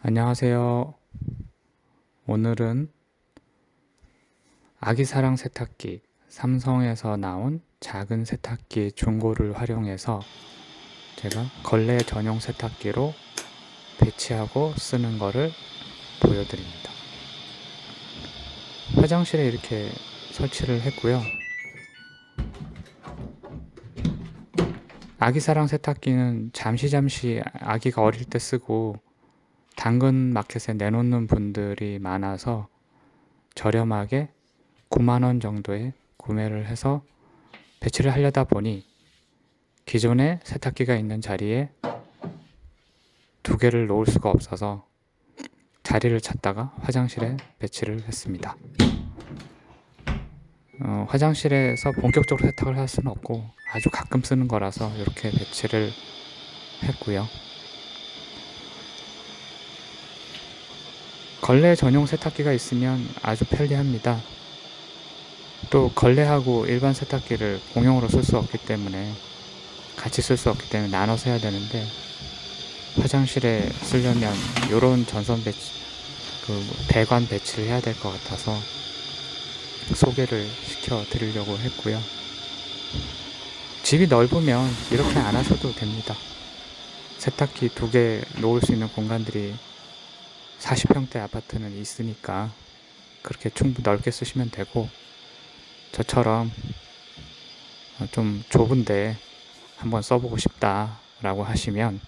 안녕하세요. 오늘은 아기사랑 세탁기, 삼성에서 나온 작은 세탁기 중고를 활용해서 제가 걸레 전용 세탁기로 배치하고 쓰는 거를 보여드립니다. 화장실에 이렇게 설치를 했고요. 아기사랑 세탁기는 잠시 아기가 어릴 때 쓰고 당근 마켓에 내놓는 분들이 많아서 저렴하게 9만원 정도에 구매를 해서 배치를 하려다 보니 기존에 세탁기가 있는 자리에 두 개를 놓을 수가 없어서 자리를 찾다가 화장실에 배치를 했습니다. 화장실에서 본격적으로 세탁을 할 수는 없고 아주 가끔 쓰는 거라서 이렇게 배치를 했고요. 걸레 전용 세탁기가 있으면 아주 편리합니다. 또 걸레하고 일반 세탁기를 공용으로 쓸 수 없기 때문에 같이 쓸 수 없기 때문에 나눠서 해야 되는데 화장실에 쓰려면 이런 전선 배치, 배관 배치를 해야 될 것 같아서 소개를 시켜 드리려고 했고요. 집이 넓으면 이렇게 안 하셔도 됩니다. 세탁기 두 개 놓을 수 있는 공간들이 40평대 아파트는 있으니까 그렇게 충분히 넓게 쓰시면 되고, 저처럼 좀 좁은데 한번 써보고 싶다 라고 하시면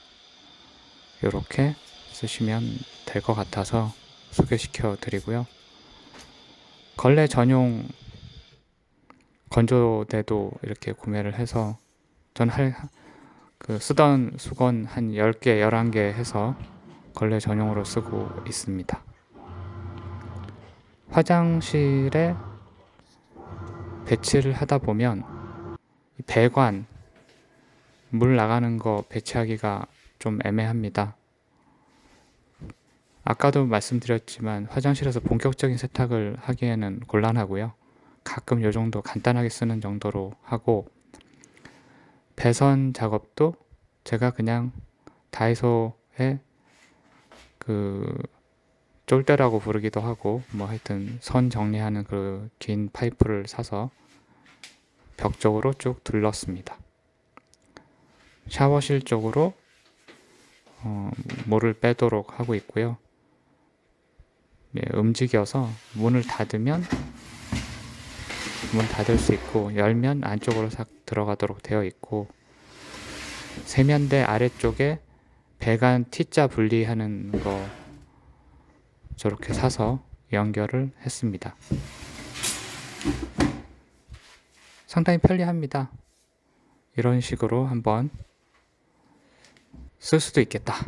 이렇게 쓰시면 될 것 같아서 소개시켜 드리고요. 걸레 전용 건조대도 이렇게 구매를 해서 전 쓰던 수건 한 10개, 11개 해서 걸레 전용으로 쓰고 있습니다. 화장실에 배치를 하다 보면 배관, 물 나가는 거 배치하기가 좀 애매합니다. 아까도 말씀드렸지만 화장실에서 본격적인 세탁을 하기에는 곤란하고요. 가끔 요 정도 간단하게 쓰는 정도로 하고, 배선 작업도 제가 그냥 다이소에 쫄대라고 부르기도 하고 뭐 하여튼 선 정리하는 그 긴 파이프를 사서 벽 쪽으로 쭉 둘렀습니다. 샤워실 쪽으로 물을 빼도록 하고 있고요. 움직여서 문을 닫으면 문 닫을 수 있고 열면 안쪽으로 싹 들어가도록 되어 있고, 세면대 아래쪽에 배관 T자 분리하는 거 저렇게 사서 연결을 했습니다. 상당히 편리합니다. 이런 식으로 한번 쓸 수도 있겠다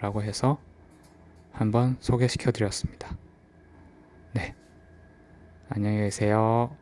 라고 해서 한번 소개시켜 드렸습니다. 네, 안녕히 계세요.